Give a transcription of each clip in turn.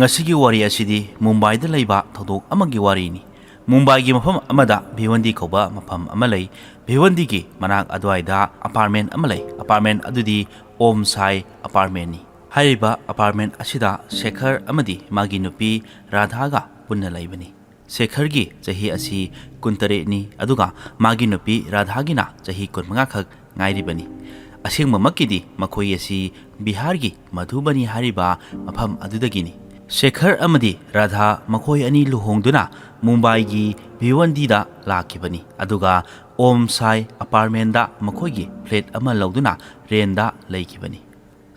ꯉꯁꯤꯒꯤ ꯋꯥꯔꯤ ꯑꯁꯤꯗꯤ ꯃꯨꯝꯕꯥꯏꯗ ꯂꯩꯕ ꯊꯧꯗꯣꯛ ꯑꯃꯒꯤ ꯋꯥꯔꯤꯅꯤ꯫ ꯃꯨꯝꯕꯥꯏꯒꯤ ꯃꯐꯝ ꯑꯃꯗ ꯚꯤꯋꯟꯗꯤ ꯀꯧꯕ ꯃꯐꯝ ꯑꯃ ꯂꯩ꯫ ꯚꯤꯋꯟꯗꯤꯒꯤ ꯃꯅꯥꯛ ꯑꯗꯨꯋꯥꯏꯗ ꯑꯄꯥꯔꯠꯃꯦꯟ ꯑꯃ ꯂꯩ꯫ ꯑꯄꯥꯔꯠꯃꯦꯟ ꯑꯗꯨꯗꯤ ꯑꯣꯝ ꯁꯥꯏ ꯑꯄꯥꯔꯠꯃꯦꯟꯅꯤ꯫ ꯍꯥꯏꯔꯤꯕ ꯑꯄꯥꯔꯠꯃꯦꯟ ꯑꯁꯤꯗ ꯁꯦꯈꯔ ꯑꯃꯗꯤ ꯃꯥꯒꯤ ꯅꯨꯄꯤ ꯔꯥꯙꯥꯒ ꯄꯨꯟꯅ ꯂꯩꯕꯅꯤ꯫ ꯁꯦꯈꯔꯒꯤ ꯆꯍꯤ ꯑꯁꯤ 23ꯅꯤ ꯑꯗꯨꯒ ꯃꯥꯒꯤ ꯅꯨꯄꯤ ꯔꯥꯙꯥꯒꯤꯅ ꯆꯍꯤ 25 ꯈꯛ ꯉꯥꯏꯔꯤꯕꯅꯤ꯫ ꯑꯁꯦꯡꯕꯃꯛꯀꯤꯗꯤ ꯃꯈꯣꯏ ꯑꯁꯤ ꯕꯤꯍꯥꯔꯒꯤ ꯃꯙꯨꯕꯅꯤ ꯍꯥꯏꯔꯤꯕ ꯃꯐꯝ ꯑꯗꯨꯗꯒꯤꯅꯤ꯫ ꯁꯦꯈꯔ ꯑꯃꯗꯤ ꯔꯥꯙꯥ ꯃꯈꯣꯏ ꯑꯅꯤ ꯂꯨꯍꯣꯡꯗꯨꯅ ꯃꯨꯝꯕꯥꯏꯒꯤ ꯚꯤꯋꯟꯗꯤꯗ ꯂꯥꯛꯈꯤꯕꯅꯤ ꯑꯗꯨꯒ ꯑꯣꯝ ꯁꯥꯏ ꯑꯄꯥꯔꯠꯃꯦꯟꯗ ꯃꯈꯣꯏꯒꯤ ꯐ꯭ꯂꯦꯠ ꯑꯃ ꯂꯧꯗꯨꯅ ꯔꯦꯟꯗ ꯂꯩꯈꯤꯕꯅꯤ꯫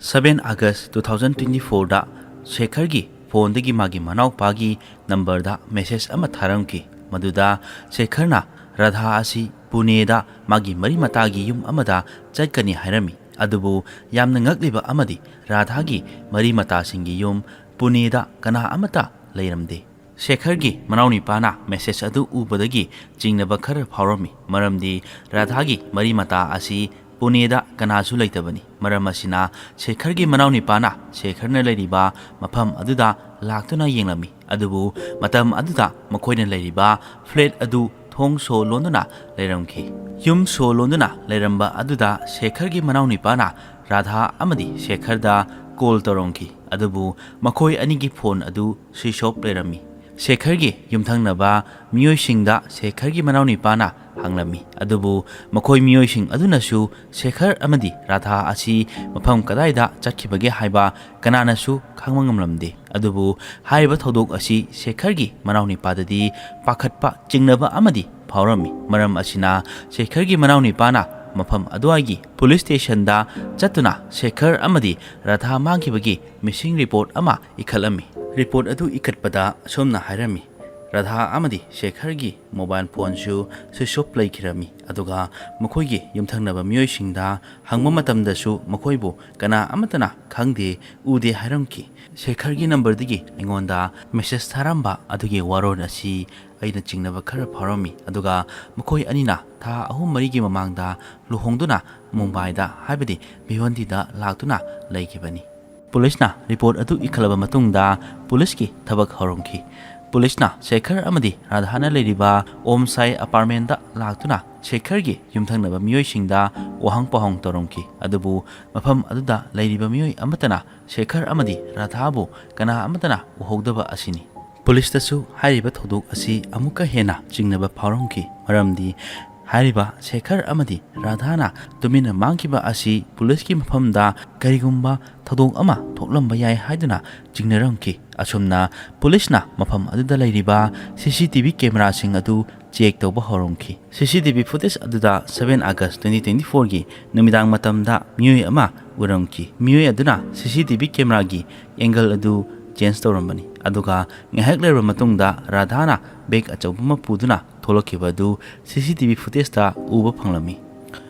7 ꯑꯥꯒꯁ 2024ꯗ ꯁꯦꯈꯔꯒꯤ ꯐꯣꯟꯗꯒꯤ ꯃꯥꯒꯤ ꯃꯅꯥꯎꯄꯥꯒꯤ ꯅꯝꯕꯔꯗ ꯃꯦꯁꯦꯖ ꯑꯃ ꯊꯥꯔꯝꯈꯤ꯫ ꯃꯗꯨꯗ ꯁꯦꯈꯔꯅ ꯔꯥꯙꯥ ꯑꯁꯤ ꯄꯨꯅꯦꯗ ꯃꯥꯒꯤ ꯃꯔꯤ ꯃꯇꯥꯒꯤ ꯌꯨꯝ ꯑꯃꯗ ꯆꯠꯀꯅꯤ ꯍꯥꯏꯔꯝꯃꯤ꯫ ꯑꯗꯨꯕꯨ ꯌꯥꯝꯅ ꯉꯛꯂꯤꯕ ꯑꯃꯗꯤ ꯔꯥꯙꯥꯒꯤ ꯃꯔꯤ ꯃꯇꯥꯁꯤꯡꯒꯤ ꯌꯨꯝ ꯄꯨꯅꯦꯗ ꯀꯅꯥ ꯑꯃꯠꯇ ꯂꯩꯔꯝꯗꯦ꯫ ꯁꯦꯈꯔꯒꯤ ꯃꯅꯥꯎꯅꯤꯄꯥꯅ ꯃꯦꯁꯦꯖ ꯑꯗꯨ ꯎꯕꯗꯒꯤ ꯆꯤꯡꯅꯕ ꯈꯔ ꯐꯥꯎꯔꯝꯃꯤ, ꯃꯔꯝꯗꯤ ꯔꯥꯙꯥꯒꯤ ꯃꯔꯤ ꯃꯇꯥ ꯑꯁꯤ ꯄꯨꯅꯦꯗ ꯀꯅꯥꯁꯨ ꯂꯩꯇꯕꯅꯤ꯫ ꯃꯔꯝ ꯑꯁꯤꯅ ꯁꯦꯈꯔꯒꯤ ꯃꯅꯥꯎꯅꯤꯄꯥꯅ ꯁꯦꯈꯔꯅ ꯂꯩꯔꯤꯕ ꯃꯐꯝ ꯑꯗꯨꯗ ꯂꯥꯛꯇꯨꯅ ꯌꯦꯡꯂꯝꯃꯤ꯫ ꯑꯗꯨꯕꯨ ꯃꯇꯝ ꯑꯗꯨꯗ ꯃꯈꯣꯏꯅ ꯂꯩꯔꯤꯕ ꯐ꯭ꯂꯦꯠ ꯑꯗꯨ ꯊꯣꯡ ꯁꯣ ꯂꯣꯟꯗꯨꯅ ꯂꯩꯔꯝꯈꯤ꯫ ꯌꯨꯝ ꯁꯣ ꯂꯣꯟꯗꯨꯅ ꯂꯩꯔꯝꯕ ꯑꯗꯨꯗ ꯁꯦꯈꯔꯒꯤ ꯃꯅꯥꯎꯅꯤꯄꯥꯅ ꯔꯥꯙꯥ ꯑꯃꯗꯤ ꯁꯦꯈꯔꯗ ꯀꯣꯜ ꯇꯧꯔꯝꯈꯤ꯫ ꯑꯗꯨꯕꯨ ꯃꯈꯣꯏ ꯑꯅꯤꯒꯤ ꯐꯣꯟ ꯑꯗꯨ ꯁ꯭ꯋꯤꯆ ꯑꯣꯐ ꯂꯩꯔꯝꯃꯤ꯫ ꯁꯦꯈꯔꯒꯤ ꯌꯨꯝꯊꯪꯅꯕ ꯃꯤꯑꯣꯏꯁꯤꯡꯗ ꯁꯦꯈꯔꯒꯤ ꯃꯅꯥꯎꯅꯤꯄꯥꯅ ꯍꯪꯂꯝꯃꯤ꯫ ꯑꯗꯨꯕꯨ ꯃꯈꯣꯏ ꯃꯤꯑꯣꯏꯁꯤꯡ ꯑꯗꯨꯅꯁꯨ ꯁꯦꯈꯔ ꯑꯃꯗꯤ ꯔꯥꯙꯥ ꯑꯁꯤ ꯃꯐꯝ ꯀꯗꯥꯏꯗ ꯆꯠꯈꯤꯕꯒꯦ ꯍꯥꯏꯕ ꯀꯅꯥꯅꯁꯨ ꯈꯪꯕ ꯉꯝꯂꯝꯗꯦ꯫ ꯑꯗꯨꯕꯨ ꯍꯥꯏꯔꯤꯕ ꯊꯧꯗꯣꯛ ꯑꯁꯤ ꯁꯦꯈꯔꯒꯤ ꯃꯅꯥꯎꯅꯤꯄꯥꯗꯗꯤ ꯄꯥꯈꯠꯄ, ꯆꯤꯡꯅꯕ ꯑꯃꯗꯤ ꯐꯥꯎꯔꯝꯃꯤ꯫ ꯃꯔꯝ ꯑꯁꯤꯅ ꯁꯦꯈꯔꯒꯤ ꯃꯅꯥꯎꯅꯤꯄꯥꯅ ꯃꯐꯝ ꯑꯗꯨꯋꯥꯏꯒꯤ ꯄꯨꯂꯤꯁ ꯁ꯭ꯇꯦꯁꯟꯗ ꯆꯠꯇꯨꯅ ꯁꯦꯈꯔ ꯑꯃꯗꯤ ꯔꯥꯙꯥ ꯃꯥꯡꯈꯤꯕꯒꯤ ꯃꯤꯁꯤꯡ ꯔꯤꯄꯣꯔꯠ ꯑꯃ ꯏꯈꯠꯂꯝꯃꯤ꯫ ꯔꯤꯄꯣꯔꯠ ꯑꯗꯨ ꯏꯈꯠꯄꯗ ꯑꯁꯨꯝꯅ ꯍꯥꯏꯔꯝꯃꯤ: ꯔꯥꯙꯥ ꯑꯃꯗꯤ ꯁꯦꯈꯔꯒꯤ ꯃꯣꯕꯥꯏꯜ ꯐꯣꯟꯁꯨ ꯁ꯭ꯋꯤꯆ ꯑꯣꯐ ꯂꯩꯈꯤꯔꯝꯃꯤ ꯑꯗꯨꯒ ꯃꯈꯣꯏꯒꯤ ꯌꯨꯝꯊꯪꯅꯕ ꯃꯤꯑꯣꯏꯁꯤꯡꯗ ꯍꯪꯕ ꯃꯇꯝꯗꯁꯨ ꯃꯈꯣꯏꯕꯨ ꯀꯅꯥ ꯑꯃꯠꯇꯅ ꯈꯪꯗꯦ, ꯎꯗꯦ ꯍꯥꯏꯔꯝꯈꯤ꯫ ꯁꯦꯈꯔꯒꯤ ꯅꯝꯕꯔꯗꯒꯤ ꯑꯩꯉꯣꯟꯗ ꯃꯦꯁꯦꯖ ꯊꯥꯔꯝꯕ ꯑꯗꯨꯒꯤ ꯋꯥꯔꯣꯜ ꯑꯁꯤ ꯑꯩꯅ ꯆꯤꯡꯅꯕ ꯈꯔ ꯐꯥꯎꯔꯝꯃꯤ ꯑꯗꯨꯒ ꯃꯈꯣꯏ ꯑꯅꯤꯅ ꯊꯥ 3-4ꯒꯤ ꯃꯃꯥꯡꯗ ꯂꯨꯍꯣꯡꯗꯨꯅ ꯃꯨꯝꯕꯥꯏꯗ ꯍꯥꯏꯕꯗꯤ ꯚꯤꯋꯟꯗꯤꯗ ꯂꯥꯛꯇꯨꯅ ꯂꯩꯈꯤꯕꯅꯤ꯫ ꯄꯨꯂꯤꯁꯅ ꯔꯤꯄꯣꯔꯠ ꯑꯗꯨ ꯏꯈꯠꯂꯕ ꯃꯇꯨꯡꯗ ꯄꯨꯂꯤꯁꯀꯤ ꯊꯕꯛ ꯍꯧꯔꯝꯈꯤ꯫ ꯄꯨꯂꯤꯁꯅ ꯁꯦꯈꯔ ꯑꯃꯗꯤ ꯔꯥꯙꯥꯅ ꯂꯩꯔꯤꯕ ꯑꯣꯝ ꯁꯥꯏ ꯑꯄꯥꯔꯠꯃꯦꯟꯗ ꯂꯥꯛꯇꯨꯅ ꯁꯦꯈꯔꯒꯤ ꯌꯨꯝꯊꯪꯅꯕ ꯃꯤꯑꯣꯏꯁꯤꯡꯗ ꯋꯥꯍꯪ ꯄꯥꯎꯍꯪ ꯇꯧꯔꯝꯈꯤ꯫ ꯑꯗꯨꯕꯨ ꯃꯐꯝ ꯑꯗꯨꯗ ꯂꯩꯔꯤꯕ ꯃꯤꯑꯣꯏ ꯑꯃꯠꯇꯅ ꯁꯦꯈꯔ ꯑꯃꯗꯤ ꯔꯥꯙꯥꯕꯨ ꯀꯅꯥ ꯑꯃꯠꯇꯅ ꯎꯍꯧꯗꯕ ꯑꯁꯤꯅꯤ꯫ ꯄꯨꯂꯤꯁꯇꯁꯨ ꯍꯥꯏꯔꯤꯕ ꯊꯧꯗꯣꯛ ꯑꯁꯤ ꯑꯃꯨꯛꯀ ꯍꯦꯟꯅ ꯆꯤꯡꯅꯕ ꯐꯥꯎꯔꯝꯈꯤ, ꯃꯔꯝꯗꯤ ꯍꯥꯏꯔꯤꯕ ꯁꯦꯈꯔ ꯑꯃꯗꯤ ꯔꯥꯙꯥꯅ ꯇꯨꯃꯤꯟꯅ ꯃꯥꯡꯈꯤꯕ ꯑꯁꯤ ꯄꯨꯂꯤꯁꯀꯤ ꯃꯐꯝꯗ ꯀꯔꯤꯒꯨꯝꯕ ꯊꯧꯗꯣꯛ ꯑꯃ ꯊꯣꯛꯂꯝꯕ ꯌꯥꯏ ꯍꯥꯏꯗꯨꯅ ꯆꯤꯡꯅꯔꯝꯈꯤ꯫ ꯑꯁꯨꯝꯅ ꯄꯨꯂꯤꯁꯅ ꯃꯐꯝ ꯑꯗꯨꯗ ꯂꯩꯔꯤꯕ CCTV ꯀꯦꯃꯦꯔꯥꯁꯤꯡ ꯑꯗꯨ ꯆꯦꯛ ꯇꯧꯕ ꯍꯧꯔꯝꯈꯤ꯫ CCTV ꯐꯨꯇꯦꯖ ꯑꯗꯨꯗ 7 ꯑꯥꯒꯁ 2024ꯒꯤ ꯅꯨꯃꯤꯗꯥꯡ ꯃꯇꯝꯗ ꯃꯤꯑꯣꯏ ꯑꯃ ꯎꯔꯝꯈꯤ꯫ ꯃꯤꯑꯣꯏ ꯑꯗꯨꯅ CCTV ꯀꯦꯃꯦꯔꯥꯒꯤ ꯑꯦꯡꯒꯜ ꯑꯗꯨ ꯆꯦꯟꯖ ꯇꯧꯔꯝꯕꯅꯤ ꯑꯗꯨꯒ ꯉꯥꯏꯍꯥꯛ ꯂꯩꯔꯕ ꯃꯇꯨꯡꯗ ꯔꯥꯙꯥꯅ ꯕꯦꯒ ꯑꯆꯧꯕ ꯑꯃ ꯄꯨꯗꯨꯅ ꯊꯣꯛꯂꯛꯈꯤꯕ ꯑꯗꯨ CCTV ꯐꯨꯇꯦꯖꯇ ꯎꯕ ꯐꯪꯂꯝꯃꯤ꯫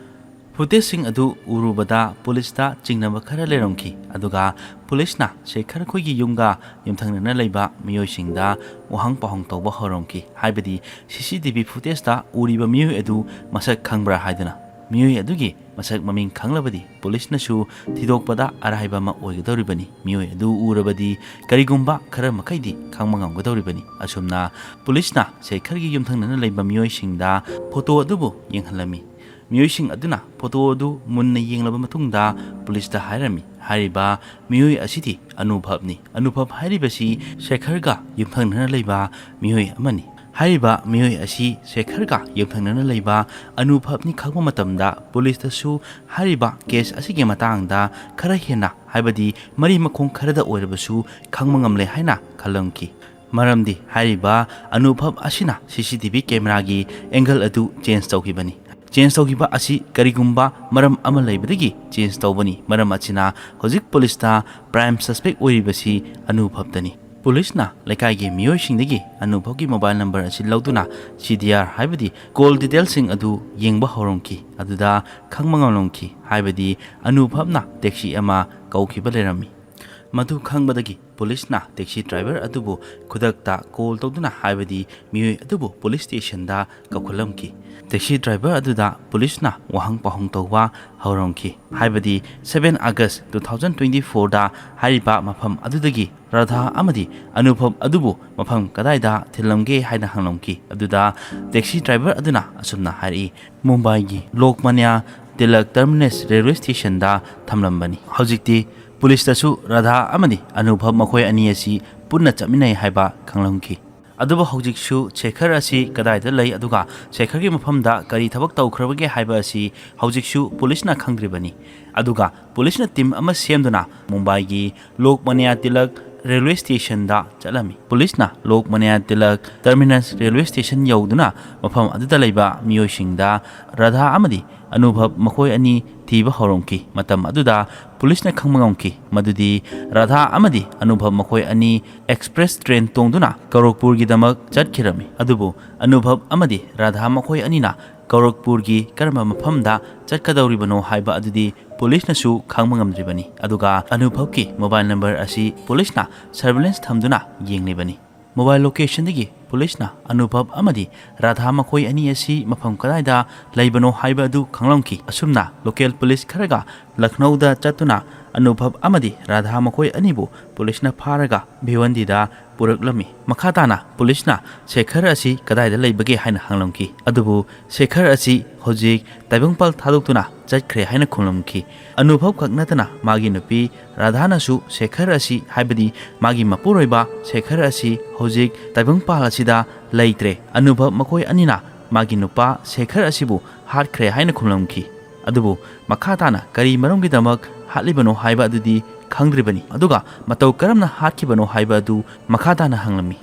ꯐꯨꯇꯦꯖꯁꯤꯡ ꯑꯗꯨ ꯎꯔꯨꯕꯗ ꯄꯨꯂꯤꯁꯇ ꯆꯤꯡꯅꯕ ꯈꯔ ꯂꯩꯔꯝꯈꯤ ꯑꯗꯨꯒ ꯄꯨꯂꯤꯁꯅ ꯁꯦꯈꯔ ꯈꯣꯏꯒꯤ ꯌꯨꯝꯒ ꯌꯨꯝꯊꯪꯅꯅ ꯂꯩꯕ ꯃꯤꯑꯣꯏꯁꯤꯡꯗ ꯋꯥꯍꯪ ꯄꯥꯎꯍꯪ ꯇꯧꯕ ꯍꯧꯔꯝꯈꯤ꯫ ꯍꯥꯏꯕꯗꯤ CCTV ꯐꯨꯇꯦꯖꯇ ꯎꯔꯤꯕ ꯃꯤꯑꯣꯏ ꯑꯗꯨ ꯃꯁꯛ ꯈꯪꯕ꯭ꯔꯥ ꯍꯥꯏꯗꯨꯅ꯫ ꯃꯤꯑꯣꯏ ꯑꯗꯨꯒꯤ ꯃꯁꯛ ꯃꯃꯤꯡ ꯈꯪꯂꯕꯗꯤ ꯄꯨꯂꯤꯁꯅꯁꯨ ꯊꯤꯗꯣꯛꯄꯗ ꯑꯔꯥꯏꯕ ꯑꯃ ꯑꯣꯏꯒꯗꯧꯔꯤꯕꯅꯤ꯫ ꯃꯤꯑꯣꯏ ꯑꯗꯨ ꯎꯔꯕꯗꯤ ꯀꯔꯤꯒꯨꯝꯕ ꯈꯔ ꯃꯈꯩꯗꯤ ꯈꯪꯕ ꯉꯝꯒꯗꯧꯔꯤꯕꯅꯤ꯫ ꯑꯁꯨꯝꯅ ꯄꯨꯂꯤꯁꯅ ꯁꯦꯈꯔꯒꯤ ꯌꯨꯝꯊꯪꯅꯅ ꯂꯩꯕ ꯃꯤꯑꯣꯏꯁꯤꯡꯗ ꯐꯣꯇꯣ ꯑꯗꯨꯕꯨ ꯌꯦꯡꯍꯜꯂꯝꯃꯤ꯫ ꯃꯤꯑꯣꯏꯁꯤꯡ ꯑꯗꯨꯅ ꯐꯣꯇꯣ ꯑꯗꯨ ꯃꯨꯟꯅ ꯌꯦꯡꯂꯕ ꯃꯇꯨꯡꯗ ꯄꯨꯂꯤꯁꯇ ꯍꯥꯏꯔꯝꯃꯤ, ꯍꯥꯏꯔꯤꯕ ꯃꯤꯑꯣꯏ ꯑꯁꯤꯗꯤ ꯑꯅꯨꯚꯕꯅꯤ꯫ ꯑꯅꯨꯚꯕ ꯍꯥꯏꯔꯤꯕꯁꯤ ꯁꯦꯈꯔꯒ ꯌꯨꯝꯊꯪꯅꯅ ꯂꯩꯕ ꯃꯤꯑꯣꯏ ꯑꯃꯅꯤ꯫ ꯍꯥꯏꯔꯤꯕ ꯃꯤꯑꯣꯏ ꯑꯁꯤ ꯁꯦꯈꯔꯒ ꯌꯨꯝꯊꯪꯅꯅ ꯂꯩꯕ ꯑꯅꯨꯚꯕꯅꯤ ꯈꯪꯕ ꯃꯇꯝꯗ ꯄꯨꯂꯤꯁꯇꯁꯨ ꯍꯥꯏꯔꯤꯕ ꯀꯦꯁ ꯑꯁꯤꯒꯤ ꯃꯇꯥꯡꯗ ꯈꯔ ꯍꯦꯟꯅ, ꯍꯥꯏꯕꯗꯤ ꯃꯔꯤ ꯃꯈꯣꯡ ꯈꯔꯗ ꯑꯣꯏꯔꯕꯁꯨ ꯈꯪꯕ ꯉꯝꯂꯦ ꯍꯥꯏꯅ ꯈꯜꯂꯝꯈꯤ꯫ ꯃꯔꯝꯗꯤ ꯍꯥꯏꯔꯤꯕ ꯑꯅꯨꯚꯕ ꯑꯁꯤꯅ CCTV ꯀꯦꯃꯦꯔꯥꯒꯤ ꯑꯦꯡꯒꯜ ꯑꯗꯨ ꯆꯦꯟꯖ ꯇꯧꯈꯤꯕꯅꯤ꯫ ꯆꯦꯟꯖ ꯇꯧꯈꯤꯕ ꯑꯁꯤ ꯀꯔꯤꯒꯨꯝꯕ ꯃꯔꯝ ꯑꯃ ꯂꯩꯕꯗꯒꯤ ꯆꯦꯟꯖ ꯇꯧꯕꯅꯤ꯫ ꯃꯔꯝ ꯑꯁꯤꯅ ꯍꯧꯖꯤꯛ ꯄꯨꯂꯤꯁꯇ ꯄ꯭ꯔꯥꯏꯝ ꯁꯁꯄꯦꯛ ꯑꯣꯏꯔꯤꯕꯁꯤ ꯑꯅꯨꯚꯕꯇꯅꯤ꯫ ꯄꯨꯂꯤꯁꯅ ꯂꯩꯀꯥꯏꯒꯤ ꯃꯤꯑꯣꯏꯁꯤꯡꯗꯒꯤ ꯑꯅꯨꯚꯕꯒꯤ ꯃꯣꯕꯥꯏꯜ ꯅꯝꯕꯔ ꯑꯁꯤ ꯂꯧꯗꯨꯅ CDR ꯍꯥꯏꯕꯗꯤ ꯀꯣꯜ ꯗꯤꯇꯦꯜꯁꯤꯡ ꯑꯗꯨ ꯌꯦꯡꯕ ꯍꯧꯔꯝꯈꯤ꯫ ꯑꯗꯨꯗ ꯈꯪꯕ ꯉꯝꯂꯝꯈꯤ, ꯍꯥꯏꯕꯗꯤ ꯑꯅꯨꯚꯕꯅ ꯇꯦꯛꯁꯤ ꯑꯃ ꯀꯧꯈꯤꯕ ꯂꯩꯔꯝꯃꯤ꯫ ꯃꯗꯨ ꯈꯪꯕꯗꯒꯤ ꯄꯨꯂꯤꯁꯅ ꯇꯦꯛꯁꯤ ꯗ꯭ꯔꯥꯏꯚꯔ ꯑꯗꯨꯕꯨ ꯈꯨꯗꯛꯇ ꯀꯣꯜ ꯇꯧꯗꯨꯅ ꯍꯥꯏꯕꯗꯤ ꯃꯤꯑꯣꯏ ꯑꯗꯨꯕꯨ ꯄꯨꯂꯤꯁ ꯁ꯭ꯇꯦꯁꯟꯗ ꯀꯧꯈꯠꯂꯝꯈꯤ꯫ ꯇꯦꯛꯁꯤ ꯗ꯭ꯔꯥꯏꯚꯔ ꯑꯗꯨꯗ ꯄꯨꯂꯤꯁꯅ ꯋꯥꯍꯪ ꯄꯥꯎꯍꯪ ꯇꯧꯕ ꯍꯧꯔꯝꯈꯤ ꯍꯥꯏꯕꯗꯤ 7 ꯑꯥꯒꯁ 2024ꯗ ꯍꯥꯏꯔꯤꯕ ꯃꯐꯝ ꯑꯗꯨꯗꯒꯤ ꯔꯥꯙꯥ ꯑꯃꯗꯤ ꯑꯅꯨꯚꯕ ꯑꯗꯨꯕꯨ ꯃꯐꯝ ꯀꯗꯥꯏꯗ ꯊꯤꯜꯂꯝꯒꯦ ꯍꯥꯏꯅ ꯍꯪꯂꯝꯈꯤ꯫ ꯑꯗꯨꯗ ꯇꯦꯛꯁꯤ ꯗ꯭ꯔꯥꯏꯚꯔ ꯑꯗꯨꯅ ꯑꯁꯨꯝꯅ ꯍꯥꯏꯔꯛꯏ, ꯃꯨꯝꯕꯥꯏꯒꯤ ꯂꯣꯛꯃꯥꯟꯌꯥ ꯇꯤꯂꯛ ꯇꯔꯃꯤꯅꯁ ꯔꯦꯜꯋꯦ ꯁ꯭ꯇꯦꯁꯟꯗ ꯊꯝꯂꯝꯕꯅꯤ꯫ ꯍꯧꯖꯤꯛꯇꯤ ꯄꯨꯂꯤꯁꯇꯁꯨ ꯔꯥꯙꯥ ꯑꯃꯗꯤ ꯑꯅꯨꯚꯕ ꯃꯈꯣꯏ ꯑꯅꯤ ꯑꯁꯤ ꯄꯨꯟꯅ ꯆꯠꯃꯤꯟꯅꯩ ꯍꯥꯏꯕ ꯈꯪꯂꯝꯈꯤ꯫ ꯑꯗꯨꯕꯨ ꯍꯧꯖꯤꯛꯁꯨ ꯁꯦꯈꯔ ꯑꯁꯤ ꯀꯗꯥꯏꯗ ꯂꯩ ꯑꯗꯨꯒ ꯁꯦꯈꯔꯒꯤ ꯃꯐꯝꯗ ꯀꯔꯤ ꯊꯕꯛ ꯇꯧꯈ꯭ꯔꯕꯒꯦ ꯍꯥꯏꯕ ꯑꯁꯤ ꯍꯧꯖꯤꯛꯁꯨ ꯄꯨꯂꯤꯁꯅ ꯈꯪꯗ꯭ꯔꯤꯕꯅꯤ꯫ ꯑꯗꯨꯒ ꯄꯨꯂꯤꯁꯅ ꯇꯤꯝ ꯑꯃ ꯁꯦꯝꯗꯨꯅ ꯃꯨꯝꯕꯥꯏꯒꯤ ꯂꯣꯛꯃꯥꯟꯌꯥ ꯇꯤꯂꯛ ꯔꯦꯜꯋꯦ ꯁ꯭ꯇꯦꯁꯟꯗ ꯆꯠꯂꯝꯃꯤ꯫ ꯄꯨꯂꯤꯁꯅ Lokmanya Tilak terminus railway station ꯌꯧꯗꯨꯅ ꯃꯐꯝ ꯑꯗꯨꯗ ꯂꯩꯕ ꯃꯤꯑꯣꯏꯁꯤꯡꯗ ꯔꯥꯙꯥ ꯑꯃꯗꯤ ꯑꯅꯨꯚꯕ ꯃꯈꯣꯏ ꯑꯅꯤ ꯊꯤꯕ ꯍꯧꯔꯝꯈꯤ꯫ ꯃꯇꯝ ꯑꯗꯨꯗ ꯄꯨꯂꯤꯁꯅ ꯈꯪꯕ ꯉꯝꯈꯤ ꯃꯗꯨꯗꯤ ꯔꯥꯙꯥ ꯑꯃꯗꯤ ꯑꯅꯨꯚꯕ ꯃꯈꯣꯏ ꯑꯅꯤ ꯑꯦꯛꯁꯄ꯭ꯔꯦꯁ ꯇ꯭ꯔꯦꯟ ꯇꯣꯡꯗꯨꯅ ꯒꯣꯔꯈꯄꯨꯔꯒꯤꯗꯃꯛ ꯆꯠꯈꯤꯔꯝꯃꯤ꯫ ꯑꯗꯨꯕꯨ ꯑꯅꯨꯚꯕ ꯑꯃꯗꯤ ꯔꯥꯙꯥ ꯃꯈꯣꯏ ꯑꯅꯤꯅ ꯒꯣꯔꯈꯄꯨꯔꯒꯤ ꯀꯔꯝꯕ ꯃꯐꯝꯗ ꯆꯠꯀꯗꯧꯔꯤꯕꯅꯣ ꯍꯥꯏꯕ ꯑꯗꯨꯗꯤ ꯄꯨꯂꯤꯁꯅꯁꯨ ꯈꯪꯕ ꯉꯝꯗ꯭ꯔꯤꯕꯅꯤ꯫ ꯑꯗꯨꯒ ꯑꯅꯨꯚꯕꯀꯤ ꯃꯣꯕꯥꯏꯜ ꯅꯝꯕꯔ ꯑꯁꯤ ꯄꯨꯂꯤꯁꯅ ꯁꯔꯚꯤꯂꯦꯟꯁ ꯊꯝꯗꯨꯅ ꯌꯦꯡꯂꯤꯕꯅꯤ꯫ ꯃꯣꯕꯥꯏꯜ ꯂꯣꯀꯦꯁꯟꯗꯒꯤ ꯄꯨꯂꯤꯁꯅ ꯑꯅꯨꯚꯕ ꯑꯃꯗꯤ ꯔꯥꯙꯥ ꯃꯈꯣꯏ ꯑꯅꯤ ꯑꯁꯤ ꯃꯐꯝ ꯀꯗꯥꯏꯗ ꯂꯩꯕꯅꯣ ꯍꯥꯏꯕ ꯑꯗꯨ ꯈꯪꯂꯝꯈꯤ꯫ ꯑꯁꯨꯝꯅ ꯂꯣꯀꯦꯜ ꯄꯨꯂꯤꯁ ꯈꯔꯒ ꯂꯈꯅꯧꯗ ꯆꯠꯇꯨꯅ ꯑꯅꯨꯚꯕ ꯑꯃꯗꯤ ꯔꯥꯙꯥ ꯃꯈꯣꯏ ꯑꯅꯤꯕꯨ ꯄꯨꯂꯤꯁꯅ ꯐꯥꯔꯒ ꯚꯤꯋꯟꯗꯤꯗ ꯄꯨꯔꯛꯂꯝꯃꯤ꯫ ꯃꯈꯥ ꯇꯥꯅ ꯄꯨꯂꯤꯁꯅ ꯁꯦꯈꯔ ꯑꯁꯤ ꯀꯗꯥꯏꯗ ꯂꯩꯕꯒꯦ ꯍꯥꯏꯅ ꯍꯪꯂꯝꯈꯤ꯫ ꯑꯗꯨꯕꯨ ꯁꯦꯈꯔ ꯑꯁꯤ ꯍꯧꯖꯤꯛ ꯇꯥꯏꯕꯪꯄꯥꯜ ꯊꯥꯗꯣꯛꯇꯨꯅ ꯆꯠꯈ꯭ꯔꯦ ꯍꯥꯏꯅ ꯈꯨꯝꯂꯝꯈꯤ꯫ ꯑꯅꯨꯚꯕ ꯈꯛ ꯅꯠꯇꯅ ꯃꯥꯒꯤ ꯅꯨꯄꯤ ꯔꯥꯙꯥꯅꯁꯨ ꯁꯦꯈꯔ ꯑꯁꯤ ꯍꯥꯏꯕꯗꯤ ꯃꯥꯒꯤ ꯃꯄꯨꯔꯣꯏꯕ ꯁꯦꯈꯔ ꯑꯁꯤ ꯍꯧꯖꯤꯛ ꯇꯥꯏꯕꯪꯄꯥꯜ ꯑꯁꯤꯗ ꯂꯩꯇ꯭ꯔꯦ, ꯑꯅꯨꯚꯕ ꯃꯈꯣꯏ ꯑꯅꯤꯅ ꯃꯥꯒꯤ ꯅꯨꯄꯥ ꯁꯦꯈꯔ ꯑꯁꯤꯕꯨ ꯍꯥꯠꯈ꯭ꯔꯦ ꯍꯥꯏꯅ ꯈꯨꯝꯂꯝꯈꯤ꯫ ꯑꯗꯨꯕꯨ ꯃꯈꯥ ꯇꯥꯅ ꯀꯔꯤ ꯃꯔꯝꯒꯤꯗꯃꯛ ꯍꯥꯠꯂꯤꯕꯅꯣ ꯍꯥꯏꯕ ꯑꯗꯨꯗꯤ ꯈꯪꯗ꯭ꯔꯤꯕꯅꯤ꯫ ꯑꯗꯨꯒ ꯃꯇꯧ ꯀꯔꯝꯅ ꯍꯥꯠꯈꯤꯕꯅꯣ ꯍꯥꯏꯕ ꯑꯗꯨ ꯃꯈꯥ ꯇꯥꯅ ꯍꯪꯂꯝꯃꯤ꯫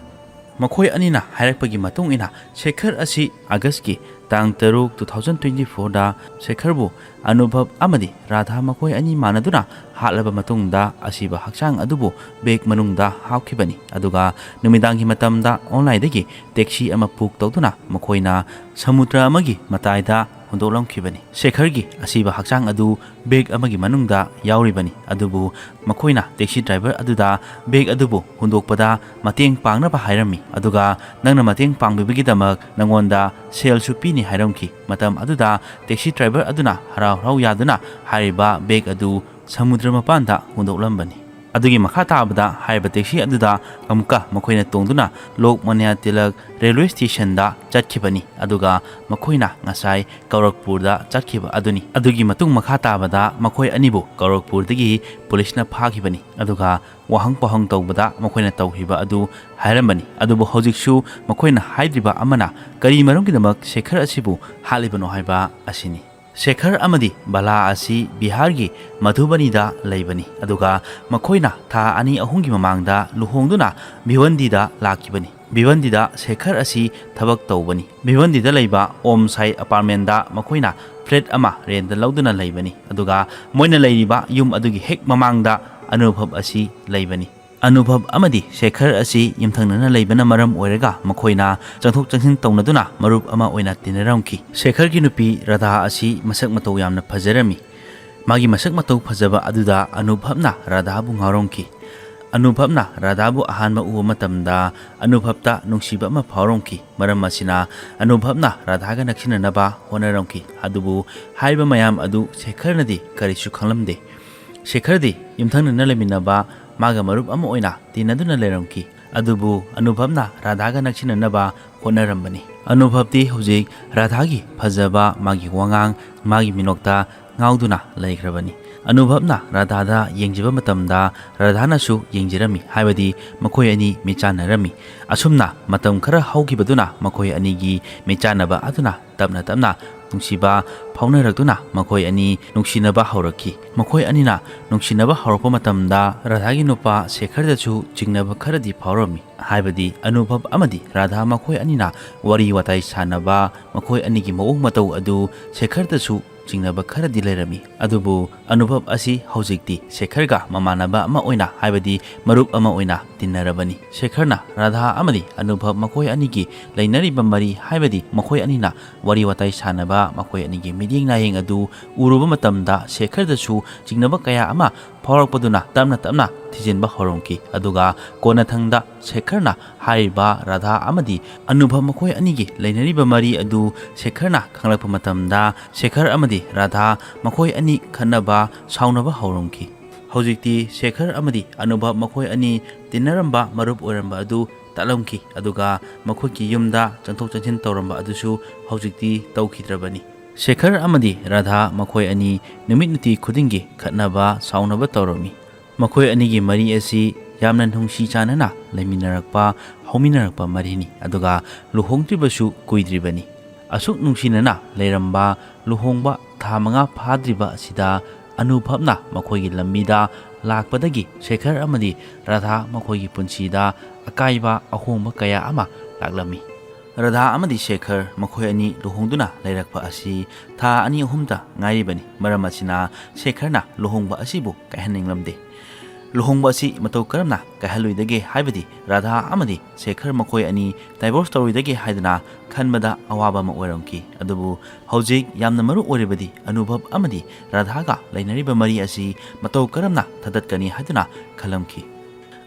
ꯃꯈꯣꯏ ꯑꯅꯤꯅ ꯍꯥꯏꯔꯛꯄꯒꯤ ꯃꯇꯨꯡ ꯏꯟꯅ ꯁꯦꯈꯔ ꯑꯁꯤ ꯑꯥꯒꯁꯀꯤ ꯇꯥꯡ 6, 2024ꯗ ꯁꯦꯈꯔꯕꯨ ꯑꯅꯨꯚꯕ ꯑꯃꯗꯤ ꯔꯥꯙꯥ ꯃꯈꯣꯏ ꯑꯅꯤ ꯃꯥꯟꯅꯗꯨꯅ ꯍꯥꯠꯂꯕ ꯃꯇꯨꯡꯗ ꯑꯁꯤꯕ ꯍꯛꯆꯥꯡ ꯑꯗꯨꯕꯨ ꯕꯦꯒ ꯃꯅꯨꯡꯗ ꯍꯥꯞꯈꯤꯕꯅꯤ꯫ ꯑꯗꯨꯒ ꯅꯨꯃꯤꯗꯥꯡꯒꯤ ꯃꯇꯝꯗ ꯑꯣꯟꯂꯥꯏꯟꯗꯒꯤ ꯇꯦꯛꯁꯤ ꯑꯃ ꯕꯨꯛ ꯇꯧꯗꯨꯅ ꯃꯈꯣꯏꯅ ꯁꯃꯨꯗ꯭ꯔ ꯑꯃꯒꯤ ꯃꯇꯥꯏꯗ ꯍꯨꯟꯗꯣꯛꯂꯝꯈꯤꯕꯅꯤ꯫ ꯁꯦꯈꯔꯒꯤ ꯑꯁꯤꯕ ꯍꯛꯆꯥꯡ ꯑꯗꯨ ꯕꯦꯒ ꯑꯃꯒꯤ ꯃꯅꯨꯡꯗ ꯌꯥꯎꯔꯤꯕꯅꯤ꯫ ꯑꯗꯨꯕꯨ ꯃꯈꯣꯏꯅ ꯇꯦꯛꯁꯤ ꯗ꯭ꯔꯥꯏꯚꯔ ꯑꯗꯨꯗ ꯕꯦꯒ ꯑꯗꯨꯕꯨ ꯍꯨꯟꯗꯣꯛꯄꯗ ꯃꯇꯦꯡ ꯄꯥꯡꯅꯕ ꯍꯥꯏꯔꯝꯃꯤ꯫ ꯑꯗꯨꯒ ꯅꯪꯅ ꯃꯇꯦꯡ ꯄꯥꯡꯕꯤꯕꯒꯤꯗꯃꯛ ꯅꯪꯉꯣꯟꯗ ꯁꯦꯜꯁꯨ ꯄꯤꯅꯤ ꯍꯥꯏꯔꯝꯈꯤ꯫ ꯃꯇꯝ ꯑꯗꯨꯗ ꯇꯦꯛꯁꯤ ꯗ꯭ꯔꯥꯏꯚꯔ ꯑꯗꯨꯅ ꯍꯔꯥꯎ ꯍꯔꯥꯎ ꯌꯥꯗꯨꯅ ꯍꯥꯏꯔꯤꯕ ꯕꯦꯒ ꯑꯗꯨ ꯁꯃꯨꯗ꯭ꯔ ꯃꯄꯥꯟꯗ ꯍꯨꯟꯗꯣꯛꯂꯝꯕꯅꯤ꯫ ꯑꯗꯨꯒꯤ ꯃꯈꯥ ꯇꯥꯕꯗ ꯍꯥꯏꯔꯤꯕ ꯇꯦꯛꯁꯤ ꯑꯗꯨꯗ ꯑꯃꯨꯛꯀ ꯃꯈꯣꯏꯅ ꯇꯣꯡꯗꯨꯅ ꯂꯣꯛꯃꯥꯟꯌꯥ ꯇꯤꯂꯛ ꯔꯦꯜꯋꯦ ꯁ꯭ꯇꯦꯁꯟꯗ ꯆꯠꯈꯤꯕꯅꯤ꯫ ꯑꯗꯨꯒ ꯃꯈꯣꯏꯅ ꯉꯁꯥꯏ ꯒꯣꯔꯈꯄꯨꯔꯗ ꯆꯠꯈꯤꯕ ꯑꯗꯨꯅꯤ꯫ ꯑꯗꯨꯒꯤ ꯃꯇꯨꯡ ꯃꯈꯥ ꯇꯥꯕꯗ ꯃꯈꯣꯏ ꯑꯅꯤꯕु ꯒꯣꯔꯈꯄꯨꯔꯗꯒꯤ ꯄꯨꯂꯤꯁꯅ ꯐꯥꯈꯤꯕꯅꯤ꯫ ꯑꯗꯨꯒ ꯋꯥꯍꯪ ꯄꯥꯎꯍꯪ ꯇꯧꯕꯗ ꯃꯈꯣꯏꯅ ꯇꯧꯈꯤꯕ ꯑꯗꯨ ꯍꯥꯏꯔꯝꯕꯅꯤ꯫ ꯑꯗꯨꯕꯨ ꯍꯧꯖꯤꯛꯁꯨ ꯃꯈꯣꯏꯅ ꯍꯥꯏꯗ꯭ꯔꯤꯕ ꯑꯃꯅ ꯀꯔꯤ ꯃꯔꯝꯒꯤꯗꯃꯛ ꯁꯦꯈꯔ ꯑꯁꯤꯕꯨ ꯍꯥꯠꯂꯤꯕꯅꯣ ꯍꯥꯏꯕ ꯑꯁꯤꯅꯤ꯫ ꯁꯦꯈꯔ ꯑꯃꯗꯤ ꯕꯥꯂꯥ ꯑꯁꯤ ꯕꯤꯍꯥꯔꯒꯤ ꯃꯙꯨꯕꯅꯤꯗ ꯂꯩꯕꯅꯤ꯫ ꯑꯗꯨꯒ ꯃꯈꯣꯏꯅ ꯊꯥ 2-3ꯒꯤ ꯃꯃꯥꯡꯗ ꯂꯨꯍꯣꯡꯗꯨꯅ ꯚꯤꯋꯟꯗꯤꯗ ꯂꯥꯛꯈꯤꯕꯅꯤ꯫ ꯚꯤꯋꯟꯗꯤꯗ ꯁꯦꯈꯔ ꯑꯁꯤ ꯊꯕꯛ ꯇꯧꯕꯅꯤ꯫ ꯚꯤꯋꯟꯗꯤꯗ ꯂꯩꯕ ꯑꯣꯝ ꯁꯥꯏ ꯑꯄꯥꯔꯠꯃꯦꯟꯗ ꯃꯈꯣꯏꯅ ꯐ꯭ꯂꯦꯠ ꯑꯃ ꯔꯦꯟꯗ ꯂꯧꯗꯨꯅ ꯂꯩꯕꯅꯤ꯫ ꯑꯗꯨꯒ ꯃꯣꯏꯅ ꯂꯩꯔꯤꯕ ꯌꯨꯝ ꯑꯗꯨꯒꯤ ꯍꯦꯛ ꯃꯃꯥꯡꯗ ꯑꯅꯨꯚꯕ ꯑꯁꯤ ꯂꯩꯕꯅꯤ꯫ ꯑꯅꯨꯚꯕ ꯑꯃꯗꯤ ꯁꯦꯈꯔ ꯑꯁꯤ ꯌꯨꯝꯊꯪꯅꯅ ꯂꯩꯕꯅ ꯃꯔꯝ ꯑꯣꯏꯔꯒ ꯃꯈꯣꯏꯅ ꯆꯪꯊꯣꯛ ꯆꯪꯁꯤꯟ ꯇꯧꯅꯗꯨꯅ ꯃꯔꯨꯞ ꯑꯃ ꯑꯣꯏꯅ ꯇꯤꯟꯅꯔꯝꯈꯤ꯫ ꯁꯦꯈꯔꯒꯤ ꯅꯨꯄꯤ ꯔꯥꯙꯥ ꯑꯁꯤ ꯃꯁꯛ ꯃꯇꯧ ꯌꯥꯝꯅ ꯐꯖꯔꯝꯃꯤ꯫ ꯃꯥꯒꯤ ꯃꯁꯛ ꯃꯇꯧ ꯐꯖꯕ ꯑꯗꯨꯗ ꯑꯅꯨꯚꯕꯅ ꯔꯥꯙꯥꯕꯨ ꯉꯥꯎꯔꯝꯈꯤ꯫ ꯑꯅꯨꯚꯕꯅ ꯔꯥꯙꯥꯕꯨ ꯑꯍꯥꯟꯕ ꯎꯕ ꯃꯇꯝꯗ ꯑꯅꯨꯚꯕꯇ ꯅꯨꯡꯁꯤꯕ ꯑꯃ ꯐꯥꯎꯔꯝꯈꯤ꯫ ꯃꯔꯝ ꯑꯁꯤꯅ ꯑꯅꯨꯚꯕꯅ ꯔꯥꯙꯥꯒ ꯅꯛꯁꯤꯟꯅꯅꯕ ꯍꯣꯠꯅꯔꯝꯈꯤ꯫ ꯑꯗꯨꯕꯨ ꯍꯥꯏꯔꯤꯕ ꯃꯌꯥꯝ ꯑꯗꯨ ꯁꯦꯈꯔꯅꯗꯤ ꯀꯔꯤꯁꯨ ꯈꯪꯂꯝꯗꯦ꯫ ꯁꯦꯈꯔꯗꯤ ꯌꯨꯝꯊꯪꯅꯅ ꯂꯩꯃꯤꯟꯅꯕ ꯃꯥꯒ ꯃꯔꯨꯞ ꯑꯃ ꯑꯣꯏꯅ ꯇꯤꯟꯅꯗꯨꯅ ꯂꯩꯔꯝꯈꯤ꯫ ꯑꯗꯨꯕꯨ ꯑꯅꯨꯚꯕꯅ ꯔꯥꯙꯥꯒ ꯅꯛꯁꯤꯟꯅꯅꯕ ꯍꯣꯠꯅꯔꯝꯕꯅꯤ꯫ ꯑꯅꯨꯚꯕꯗꯤ ꯍꯧꯖꯤꯛ ꯔꯥꯙꯥꯒꯤ ꯐꯖꯕ, ꯃꯥꯒꯤ ꯋꯥꯉꯥꯡ, ꯃꯥꯒꯤ ꯃꯤꯅꯣꯛꯇ ꯉꯥꯎꯗꯨꯅ ꯂꯩꯈ꯭ꯔꯕꯅꯤ꯫ ꯑꯅꯨꯚꯕꯅ ꯔꯥꯙꯥꯗ ꯌꯦꯡꯖꯕ ꯃꯇꯝꯗ ꯔꯥꯙꯥꯅꯁꯨ ꯌꯦꯡꯖꯔꯝꯃꯤ, ꯍꯥꯏꯕꯗꯤ ꯃꯈꯣꯏ ꯑꯅꯤ ꯃꯤꯠꯆꯥꯟꯅꯔꯝꯃꯤ꯫ ꯑꯁꯨꯝꯅ ꯃꯇꯝ ꯈꯔ ꯍꯧꯈꯤꯕꯗꯨꯅ ꯃꯈꯣꯏ ꯑꯅꯤꯒꯤ ꯃꯤꯠꯆꯥꯟꯅꯕ ꯑꯗꯨꯅ ꯇꯞꯅ ꯇꯞꯅ ꯅꯨꯡꯁꯤꯕ ꯐꯥꯎꯅꯔꯛꯇꯨꯅ ꯃꯈꯣꯏ ꯑꯅꯤ ꯅꯨꯡꯁꯤꯅꯕ ꯍꯧꯔꯛꯈꯤ꯫ ꯃꯈꯣꯏ ꯑꯅꯤꯅ ꯅꯨꯡꯁꯤꯅꯕ ꯍꯧꯔꯛꯄ ꯃꯇꯝꯗ ꯔꯥꯙꯥꯒꯤ ꯅꯨꯄꯥ ꯁꯦꯈꯔꯗꯁꯨ ꯆꯤꯡꯅꯕ ꯈꯔꯗꯤ ꯐꯥꯎꯔꯝꯃꯤ, ꯍꯥꯏꯕꯗꯤ ꯑꯅꯨꯚꯕ ꯑꯃꯗꯤ ꯔꯥꯙꯥ ꯃꯈꯣꯏ ꯑꯅꯤꯅ ꯋꯥꯔꯤ ꯋꯥꯇꯥꯏ ꯁꯥꯟꯅꯕ, ꯃꯈꯣꯏ ꯑꯅꯤꯒꯤ ꯃꯑꯣꯡ ꯃꯇꯧ ꯑꯗꯨ ꯁꯦꯈꯔꯗꯁꯨ ꯆꯤꯡꯅꯕ ꯈꯔꯗꯤ ꯂꯩꯔꯝꯃꯤ꯫ ꯑꯗꯨꯕꯨ ꯑꯅꯨꯚꯕ ꯑꯁꯤ ꯍꯧꯖꯤꯛꯇꯤ ꯁꯦꯈꯔꯒ ꯃꯃꯥꯟꯅꯕ ꯑꯃ ꯑꯣꯏꯅ, ꯍꯥꯏꯕꯗꯤ ꯃꯔꯨꯞ ꯑꯃ ꯑꯣꯏꯅ ꯇꯤꯟꯅꯔꯕꯅꯤ꯫ ꯁꯦꯈꯔꯅ ꯔꯥꯙꯥ ꯑꯃꯗꯤ ꯑꯅꯨꯚꯕ ꯃꯈꯣꯏ ꯑꯅꯤꯒꯤ ꯂꯩꯅꯔꯤꯕ ꯃꯔꯤ, ꯍꯥꯏꯕꯗꯤ ꯃꯈꯣꯏ ꯑꯅꯤꯅ ꯋꯥꯔꯤ ꯋꯥꯇꯥꯏ ꯁꯥꯟꯅꯕ, ꯃꯈꯣꯏ ꯑꯅꯤꯒꯤ ꯃꯤꯠꯌꯦꯡ ꯅꯥꯌꯦꯡ ꯑꯗꯨ ꯎꯔꯨꯕ ꯃꯇꯝꯗ ꯁꯦꯈꯔꯗꯁꯨ ꯆꯤꯡꯅꯕ ꯀꯌꯥ ꯑꯃ ꯐꯥꯎꯔꯛꯄꯗꯨꯅ ꯇꯞꯅ ꯇꯞꯅ ꯊꯤꯖꯤꯟꯕ ꯍꯧꯔꯝꯈꯤ ꯑꯗꯨꯒ ꯀꯣꯟꯅꯊꯪꯗ ꯁꯦꯈꯔꯅ ꯍꯥꯏꯔꯤꯕ ꯔꯥꯙꯥ ꯑꯃꯗꯤ ꯑꯅꯨꯚꯕ ꯃꯈꯣꯏ ꯑꯅꯤꯒꯤ ꯂꯩꯅꯔꯤꯕ ꯃꯔꯤ ꯑꯗꯨ ꯁꯦꯈꯔꯅ ꯈꯪꯂꯛꯄ ꯃꯇꯝꯗ ꯁꯦꯈꯔ ꯑꯃꯗꯤ ꯔꯥꯙꯥ ꯃꯈꯣꯏ ꯑꯅꯤ ꯈꯠꯅꯕ ꯁꯥꯎꯅꯕ ꯍꯧꯔꯝꯈꯤ꯫ ꯍꯧꯖꯤꯛꯇꯤ ꯁꯦꯈꯔ ꯑꯃꯗꯤ ꯑꯅꯨꯚꯕ ꯃꯈꯣꯏ ꯑꯅꯤ ꯇꯤꯟꯅꯔꯝꯕ ꯃꯔꯨꯞ ꯑꯣꯏꯔꯝꯕ ꯑꯗꯨ ꯇꯠꯂꯝꯈꯤ ꯑꯗꯨꯒ ꯃꯈꯣꯏꯒꯤ ꯌꯨꯝꯗ ꯆꯪꯊꯣꯛ ꯆꯪꯁꯤꯟ ꯇꯧꯔꯝꯕ ꯑꯗꯨꯁꯨ ꯍꯧꯖꯤꯛꯇꯤ ꯇꯧꯈꯤꯗ꯭ꯔꯕꯅꯤ꯫ ꯁꯦꯈꯔ ꯑꯃꯗꯤ ꯔꯥꯙꯥ ꯃꯈꯣꯏ ꯑꯅꯤ ꯅꯨꯃꯤꯠ ꯅꯨꯡꯇꯤ ꯈꯨꯗꯤꯡꯒꯤ ꯈꯠꯅꯕ ꯁꯥꯎꯅꯕ ꯇꯧꯔꯝꯃꯤ꯫ ꯃꯈꯣꯏ ꯑꯅꯤꯒꯤ ꯃꯔꯤ ꯑꯁꯤ ꯌꯥꯝꯅ ꯅꯨꯡꯁꯤ ꯆꯥꯟꯅꯅ ꯂꯩꯃꯤꯟꯅꯔꯛꯄ ꯍꯧꯃꯤꯟꯅꯔꯛꯄ ꯃꯔꯤꯅꯤ ꯑꯗꯨꯒ ꯂꯨꯍꯣꯡꯗ꯭ꯔꯤꯕꯁꯨ ꯀꯨꯏꯗ꯭ꯔꯤꯕꯅꯤ꯫ ꯑꯁꯨꯛ ꯅꯨꯡꯁꯤꯅꯅ ꯂꯩꯔꯝꯕ ꯂꯨꯍꯣꯡꯕ ꯊꯥ 5 ꯐꯥꯗ꯭ꯔꯤꯕ ꯑꯁꯤꯗ ꯑꯅꯨꯚꯕꯅ ꯃꯈꯣꯏꯒꯤ ꯂꯝꯕꯤꯗ ꯂꯥꯛꯄꯗꯒꯤ ꯁꯦꯈꯔ ꯑꯃꯗꯤ ꯔꯥꯙꯥ ꯃꯈꯣꯏꯒꯤ ꯄꯨꯟꯁꯤꯗ ꯑꯀꯥꯏꯕ ꯑꯍꯣꯡꯕ ꯀꯌꯥ ꯑꯃ ꯂꯥꯛꯂꯝꯃꯤ꯫ ꯔꯥꯙꯥ ꯑꯃꯗꯤ ꯁꯦꯈꯔ ꯃꯈꯣꯏ ꯑꯅꯤ ꯂꯨꯍꯣꯡꯗꯨꯅ ꯂꯩꯔꯛꯄ ꯑꯁꯤ ꯊꯥ 2-3ꯇ ꯉꯥꯏꯔꯤꯕꯅꯤ꯫ ꯃꯔꯝ ꯑꯁꯤꯅ ꯁꯦꯈꯔꯅ ꯂꯨꯍꯣꯡꯕ ꯑꯁꯤꯕꯨ ꯀꯥꯏꯍꯟꯅꯤꯡꯂꯝꯗꯦ꯫ ꯂꯨꯍꯣꯡꯕ ꯑꯁꯤ ꯃꯇꯧ ꯀꯔꯝꯅ ꯀꯥꯏꯍꯜꯂꯣꯏꯗꯒꯦ ꯍꯥꯏꯕꯗꯤ ꯔꯥꯙꯥ ꯑꯃꯗꯤ ꯁꯦꯈꯔ ꯃꯈꯣꯏ ꯑꯅꯤ ꯗꯥꯏꯚꯣꯔꯁ ꯇꯧꯔꯣꯏꯗꯒꯦ ꯍꯥꯏꯗꯨꯅ ꯈꯟꯕꯗ ꯑꯋꯥꯕ ꯑꯃ ꯑꯣꯏꯔꯝꯈꯤ꯫ ꯑꯗꯨꯕꯨ ꯍꯧꯖꯤꯛ ꯌꯥꯝꯅ ꯃꯔꯨ ꯑꯣꯏꯔꯤꯕꯗꯤ ꯑꯅꯨꯚꯕ ꯑꯃꯗꯤ ꯔꯥꯙꯥꯒ ꯂꯩꯅꯔꯤꯕ ꯃꯔꯤ ꯑꯁꯤ ꯃꯇꯧ ꯀꯔꯝꯅ ꯊꯗꯠꯀꯅꯤ ꯍꯥꯏꯗꯨꯅ ꯈꯜꯂꯝꯈꯤ꯫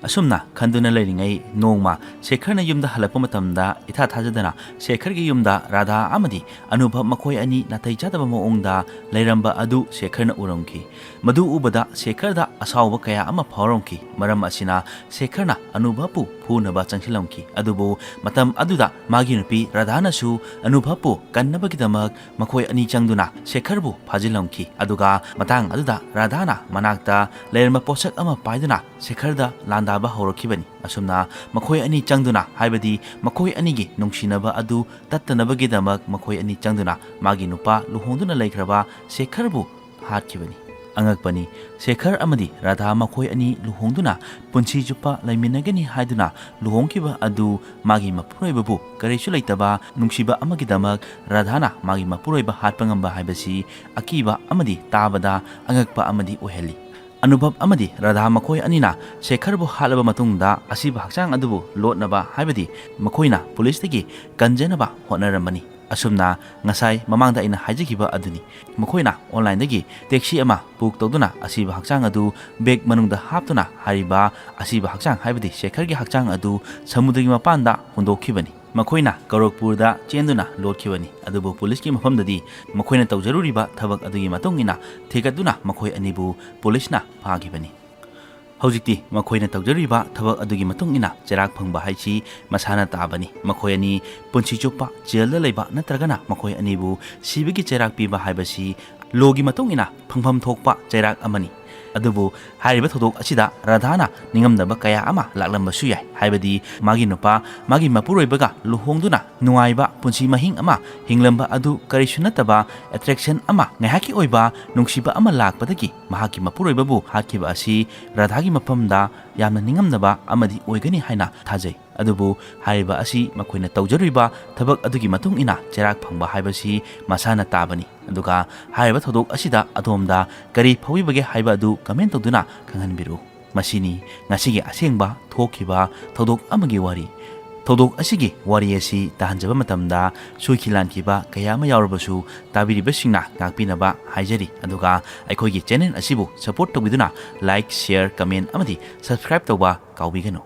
ꯑꯁꯨꯝꯅ ꯈꯟꯗꯨꯅ ꯂꯩꯔꯤꯉꯩ ꯅꯣꯡꯃ ꯁꯦꯈꯔꯅ ꯌꯨꯝꯗ ꯍꯜꯂꯛꯄ ꯃꯇꯝꯗ ꯏꯊꯥ ꯊꯥꯖꯗꯅ ꯁꯦꯈꯔꯒꯤ ꯌꯨꯝꯗ ꯔꯥꯙꯥ ꯑꯃꯗꯤ ꯑꯅꯨꯚꯕ ꯃꯈꯣꯏ ꯑꯅꯤ ꯅꯥꯇꯩ ꯆꯥꯗꯕ ꯃꯑꯣꯡꯗ ꯂꯩꯔꯝꯕ ꯑꯗꯨ ꯁꯦꯈꯔꯅ ꯎꯔꯝꯈꯤ꯫ ꯃꯗꯨ ꯎꯕꯗ ꯁꯦꯈꯔꯗ ꯑꯁꯥꯎꯕ ꯀꯌꯥ ꯑꯃ ꯐꯥꯎꯔꯝꯈꯤ꯫ ꯃꯔꯝ ꯑꯁꯤꯅ ꯁꯦꯈꯔꯅ ꯑꯅꯨꯚꯕꯄꯨ ꯐꯨꯅꯕ ꯆꯪꯁꯤꯜꯂꯝꯈꯤ꯫ ꯑꯗꯨꯕꯨ ꯃꯇꯝ ꯑꯗꯨꯗ ꯃꯥꯒꯤ ꯅꯨꯄꯤ ꯔꯥꯙꯥꯅꯁꯨ ꯑꯅꯨꯚꯕꯄꯨ ꯀꯟꯅꯕꯒꯤꯗꯃꯛ ꯃꯈꯣꯏ ꯑꯅꯤ ꯆꯪꯗꯨꯅ ꯁꯦꯈꯔꯕꯨ ꯐꯥꯖꯤꯜꯂꯝꯈꯤ꯫ ꯑꯗꯨꯒ ꯃꯇꯥꯡ ꯑꯗꯨꯗ ꯔꯥꯙꯥꯅ ꯃꯅꯥꯛꯇ ꯂꯩꯔꯝꯕ ꯄꯣꯠꯁꯛ ꯑꯃ ꯄꯥꯏꯗꯨꯅ ꯁꯦꯈꯔꯗ ꯂꯥꯟꯗꯥꯕ ꯍꯧꯔꯛꯈꯤꯕꯅꯤ꯫ ꯑꯁꯨꯝꯅ ꯃꯈꯣꯏ ꯑꯅꯤ ꯆꯪꯗꯨꯅ ꯍꯥꯏꯕꯗꯤ ꯃꯈꯣꯏ ꯑꯅꯤꯒꯤ ꯅꯨꯡꯁꯤꯅꯕ ꯑꯗꯨ ꯇꯠꯇꯅꯕꯒꯤꯗꯃꯛ ꯃꯈꯣꯏ ꯑꯅꯤ ꯆꯪꯗꯨꯅ ꯃꯥꯒꯤ ꯅꯨꯄꯥ ꯂꯨꯍꯣꯡꯗꯨꯅ ꯂꯩꯈ꯭ꯔꯕ ꯁꯦꯈꯔꯕꯨ ꯍꯥꯠꯈꯤꯕꯅꯤ꯫ ꯑꯉꯛꯄꯅꯤ, ꯁꯦꯈꯔ ꯑꯃꯗꯤ ꯔꯥꯙꯥ ꯃꯈꯣꯏ ꯑꯅꯤ ꯂꯨꯍꯣꯡꯗꯨꯅ ꯄꯨꯟꯁꯤ ꯆꯨꯞꯄ ꯂꯩꯃꯤꯟꯅꯒꯅꯤ ꯍꯥꯏꯗꯨꯅ ꯂꯨꯍꯣꯡꯈꯤꯕ ꯑꯗꯨ ꯃꯥꯒꯤ ꯃꯄꯨꯔꯣꯏꯕꯕꯨ ꯀꯔꯤꯁꯨ ꯂꯩꯇꯕ ꯅꯨꯡꯁꯤꯕ ꯑꯃꯒꯤꯗꯃꯛ ꯔꯥꯙꯥꯅ ꯃꯥꯒꯤ ꯃꯄꯨꯔꯣꯏꯕ ꯍꯥꯠꯄ ꯉꯝꯕ ꯍꯥꯏꯕꯁꯤ ꯑꯀꯤꯕ ꯑꯃꯗꯤ ꯇꯥꯕꯗ ꯑꯉꯛꯄ ꯑꯃꯗꯤ ꯑꯣꯏꯍꯜꯂꯤ꯫ ꯑꯅꯨꯚꯕ ꯑꯃꯗꯤ ꯔꯥꯙꯥ ꯃꯈꯣꯏ ꯑꯅꯤꯅ ꯁꯦꯈꯔꯕꯨ ꯍꯥꯠꯂꯕ ꯃꯇꯨꯡꯗ ꯑꯁꯤꯕ ꯍꯛꯆꯥꯡ ꯑꯗꯨꯕꯨ ꯂꯣꯠꯅꯕ ꯍꯥꯏꯕꯗꯤ ꯃꯈꯣꯏꯅ ꯄꯨꯂꯤꯁꯇꯒꯤ ꯀꯟꯖꯅꯕ ꯍꯣꯠꯅꯔꯝꯕꯅꯤ꯫ ꯑꯁꯨꯝꯅ ꯉꯁꯥꯏ ꯃꯃꯥꯡꯗ ꯑꯩꯅ ꯍꯥꯏꯖꯈꯤꯕ ꯑꯗꯨꯅꯤ꯫ ꯃꯈꯣꯏꯅ ꯑꯣꯟꯂꯥꯏꯟꯗꯒꯤ ꯇꯦꯛꯁꯤ ꯑꯃ ꯕꯨꯛ ꯇꯧꯗꯨꯅ ꯑꯁꯤꯕ ꯍꯛꯆꯥꯡ ꯑꯗꯨ ꯕꯦꯒ ꯃꯅꯨꯡꯗ ꯍꯥꯞꯇꯨꯅ ꯍꯥꯏꯔꯤꯕ ꯑꯁꯤꯕ ꯍꯛꯆꯥꯡ ꯍꯥꯏꯕꯗꯤ ꯁꯦꯈꯔꯒꯤ ꯍꯛꯆꯥꯡ ꯑꯗꯨ ꯁꯃꯨꯗ꯭ꯔꯒꯤ ꯃꯄꯥꯟꯗ ꯍꯨꯟꯗꯣꯛꯈꯤꯕꯅꯤ꯫ ꯃꯈꯣꯏꯅ ꯒꯣꯔꯈꯄꯨꯔꯗ ꯆꯦꯟꯗꯨꯅ ꯂꯣꯠꯈꯤꯕꯅꯤ꯫ ꯑꯗꯨꯕꯨ ꯄꯨꯂꯤꯁꯀꯤ ꯃꯐꯝꯗꯗꯤ ꯃꯈꯣꯏꯅ ꯇꯧꯖꯔꯨꯔꯤꯕ ꯊꯕꯛ ꯑꯗꯨꯒꯤ ꯃꯇꯨꯡ ꯏꯟꯅ ꯊꯤꯒꯠꯇꯨꯅ ꯃꯈꯣꯏ ꯑꯅꯤꯕꯨ ꯄꯨꯂꯤꯁꯅ ꯐꯥꯈꯤꯕꯅꯤ꯫ ꯍꯧꯖꯤꯛꯇꯤ ꯃꯈꯣꯏꯅ ꯇꯧꯖꯔꯤꯕ ꯊꯕꯛ ꯑꯗꯨꯒꯤ ꯃꯇꯨꯡ ꯏꯟꯅ ꯆꯩꯔꯥꯛ ꯐꯪꯕ ꯍꯥꯏꯁꯤ ꯃꯁꯥꯅ ꯇꯥꯕꯅꯤ꯫ ꯃꯈꯣꯏ ꯑꯅꯤ ꯄꯨꯟꯁꯤ ꯆꯨꯞꯄ ꯖꯦꯜꯗ ꯂꯩꯕ ꯅꯠꯇ꯭ꯔꯒꯅ ꯃꯈꯣꯏ ꯑꯅꯤꯕꯨ ꯁꯤꯕꯒꯤ ꯆꯩꯔꯥꯛ ꯄꯤꯕ ꯍꯥꯏꯕꯁꯤ ꯂꯣꯒꯤ ꯃꯇꯨꯡ ꯏꯟꯅ ꯐꯪꯐꯝ ꯊꯣꯛꯄ ꯆꯩꯔꯥꯛ ꯑꯃꯅꯤ꯫ ꯑꯗꯨꯕꯨ ꯍꯥꯏꯔꯤꯕ ꯊꯧꯗꯣꯛ ꯑꯁꯤꯗ ꯔꯥꯙꯥꯅ ꯅꯤꯡꯉꯝꯗꯕ ꯀꯌꯥ ꯑꯃ ꯂꯥꯛꯂꯝꯕꯁꯨ ꯌꯥꯏ꯫ ꯍꯥꯏꯕꯗꯤ ꯃꯥꯒꯤ ꯅꯨꯄꯥ ꯃꯥꯒꯤ ꯃꯄꯨꯔꯣꯏꯕꯒ ꯂꯨꯍꯣꯡꯗꯨꯅ ꯅꯨꯡꯉꯥꯏꯕ ꯄꯨꯟꯁꯤ ꯃꯍꯤꯡ ꯑꯃ ꯍꯤꯡꯂꯝꯕ ꯑꯗꯨ ꯀꯔꯤꯁꯨ ꯅꯠꯇꯕ ꯑꯦꯇ꯭ꯔꯦꯛꯁꯟ ꯑꯃ ꯉꯥꯏꯍꯥꯛꯀꯤ ꯑꯣꯏꯕ ꯅꯨꯡꯁꯤꯕ ꯑꯃ ꯂꯥꯛꯄꯗꯒꯤ ꯃꯍꯥꯛꯀꯤ ꯃꯄꯨꯔꯣꯏꯕꯕꯨ ꯍꯥꯠꯈꯤꯕ ꯑꯁꯤ ꯔꯥꯙꯥꯒꯤ ꯃꯐꯝꯗ ꯌꯥꯝꯅ ꯅꯤꯡꯉꯝꯗꯕ ꯑꯃꯗꯤ ꯑꯣꯏꯒꯅꯤ ꯍꯥꯏꯅ ꯊꯥꯖꯩ꯫ ꯑꯗꯨꯕꯨ ꯍꯥꯏꯔꯤꯕ ꯑꯁꯤ ꯃꯈꯣꯏꯅ ꯇꯧꯖꯔꯤꯕ ꯊꯕꯛ ꯑꯗꯨꯒꯤ ꯃꯇꯨꯡ ꯏꯟꯅ ꯆꯩꯔꯥꯛ ꯐꯪꯕ ꯍꯥꯏꯕꯁꯤ ꯃꯁꯥꯅ ꯇꯥꯕꯅꯤ꯫ ꯑꯗꯨꯒ ꯍꯥꯏꯔꯤꯕ ꯊꯧꯗꯣꯛ ꯑꯁꯤꯗ ꯑꯗꯣꯝꯗ ꯀꯔꯤ ꯐꯥꯎꯕꯤꯕꯒꯦ ꯍꯥꯏꯕ ꯑꯗꯨ ꯀꯃꯦꯟ ꯇꯧꯗꯨꯅ ꯈꯪꯍꯟꯕꯤꯔꯛꯎ꯫ ꯃꯁꯤꯅꯤ ꯉꯁꯤꯒꯤ ꯑꯁꯦꯡꯕ ꯊꯣꯛꯈꯤꯕ ꯊꯧꯗꯣꯛ ꯑꯃꯒꯤ ꯋꯥꯔꯤ꯫ ꯊꯧꯗꯣꯛ ꯑꯁꯤꯒꯤ ꯋꯥꯔꯤ ꯑꯁꯤ ꯇꯥꯍꯟꯖꯕ ꯃꯇꯝꯗ ꯁꯣꯏꯈꯤ ꯂꯥꯟꯈꯤꯕ ꯀꯌా ꯑꯃ ꯌꯥꯎꯔꯕꯁꯨ ꯇꯥꯕꯤꯔꯤꯕꯁꯤꯡꯅ ꯉꯥꯛꯄꯤꯅꯕ ꯍꯥꯏꯖꯔꯤ꯫ ꯑꯗꯨꯒ ꯑꯩꯈꯣꯏꯒꯤ ꯆꯦꯅꯦꯜ ꯑꯁꯤꯕꯨ ꯁꯄꯣꯔꯠ ꯇꯧꯕꯤꯗꯨꯅ ꯂꯥꯏꯛ, ꯁꯦꯌꯔ, ꯀꯃꯦꯟ ꯑꯃꯗꯤ ꯁꯕꯁꯀ꯭ꯔꯥꯏꯕ ꯇꯧꯕ ꯀꯥꯎꯕꯤꯒꯅꯨ꯫